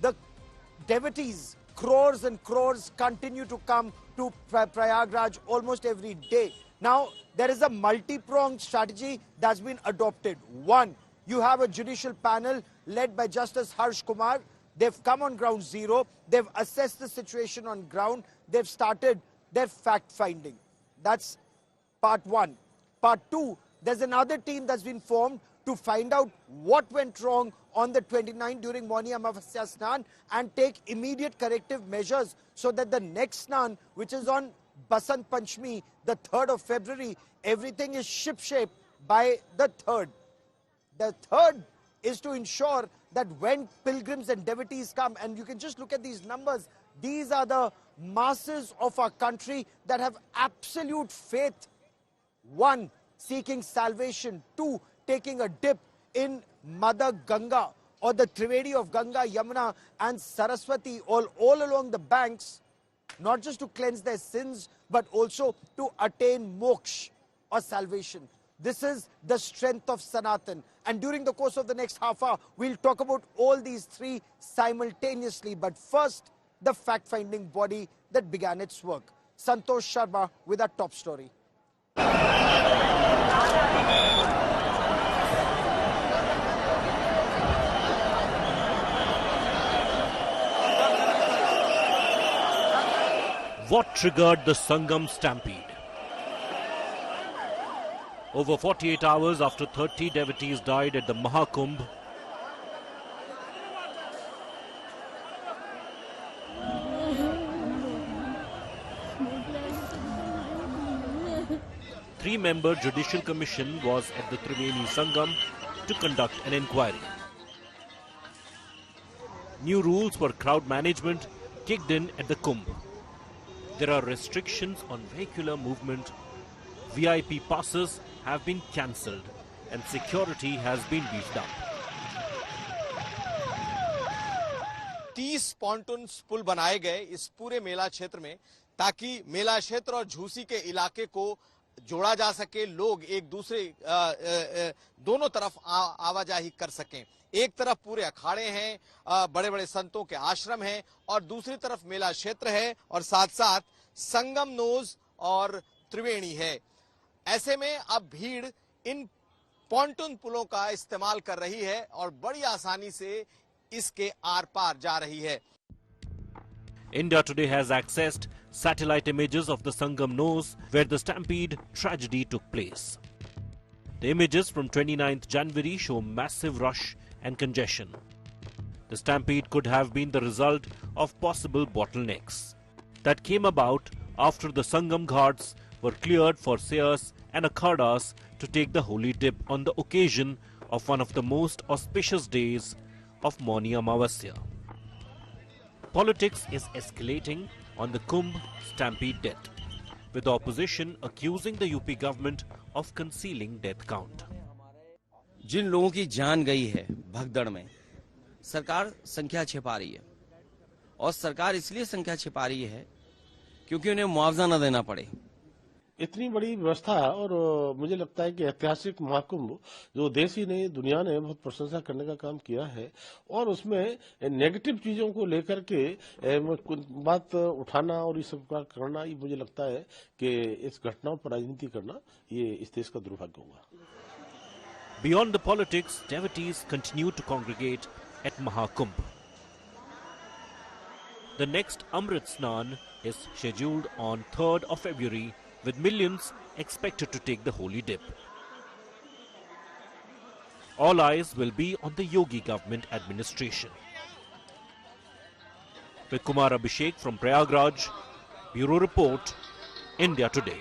The devotees, crores and crores, continue to come to Prayagraj almost every day. Now, there is a multi-pronged strategy that's been adopted. One, you have a judicial panel led by Justice Harsh Kumar. They've come on ground zero. They've assessed the situation on ground. They've started their fact-finding. That's part one. Part two, there's another team that's been formed to find out what went wrong on the 29th during Mauni Amavasya Snan and take immediate corrective measures so that the next Snan, which is on Basant Panchami, the 3rd of February, everything is ship-shape by the 3rd. The third is to ensure that when pilgrims and devotees come, and you can just look at these numbers, these are the masses of our country that have absolute faith. One, seeking salvation. Two, taking a dip in Mother Ganga or the Trivedi of Ganga, Yamuna and Saraswati all along the banks, not just to cleanse their sins, but also to attain moksha or salvation. This is the strength of Sanatan. And during the course of the next half hour, we'll talk about all these three simultaneously. But first, the fact-finding body that began its work. Santosh Sharma with our top story. What triggered the Sangam stampede? Over 48 hours after 30 devotees died at the Mahakumbh, three-member judicial commission was at the Triveni Sangam to conduct an inquiry. New rules for crowd management kicked in at the Kumbh. There are restrictions on vehicular movement. VIP passes have been cancelled and security has been beefed up. 30 pontoon पुल बनाए गए इस पूरे मेला क्षेत्र में ताकि मेला क्षेत्र और झूसी के इलाके को जोड़ा जा सके, लोग एक दूसरे दोनों तरफ आवाजाही कर सकें। एक तरफ पूरे अखाड़े हैं, बड़े बड़े संतों के आश्रम हैं और दूसरी तरफ मेला क्षेत्र है और साथ साथ संगम नोज और त्रिवेणी है। ऐसे में अब भीड़ इन पॉन्टून पुलों का इस्तेमाल कर रही है और बड़ी आसानी से इसके आर पार जा रही है। India Today has accessed satellite images of the Sangam nose where the stampede tragedy took place. The images from 29th January show massive rush and congestion. The stampede could have been the result of possible bottlenecks that came about after the Sangam ghats were cleared for sayas and akhadas to take the holy dip on the occasion of one of the most auspicious days of Mauni Amavasya. Politics is escalating on the Kumbh stampede death, with the opposition accusing the UP government of concealing death count. जिन लोगों की जान गई है भगदड़ में, सरकार संख्या छिपा रही है और सरकार इसलिए संख्या छिपा रही है क्योंकि उन्हें मुआवजा न देना पड़े। इतनी बड़ी व्यवस्था और मुझे लगता है कि ऐतिहासिक महाकुंभ जो देश ही नहीं दुनिया ने बहुत प्रशंसा करने का काम किया है और उसमें नेगेटिव चीजों को लेकर के बात उठाना और ये सब का करना, ये मुझे लगता है कि इस घटनाओं पर राजनीति करना ये इस देश का दुर्भाग्य होगा। Beyond the politics, devotees continue to congregate at Mahakumbh. The next Amrit Snan is scheduled on 3rd of February, with millions expected to take the holy dip. All eyes will be on the Yogi government administration. With Kumar Abhishek from Prayagraj, Bureau Report, India Today.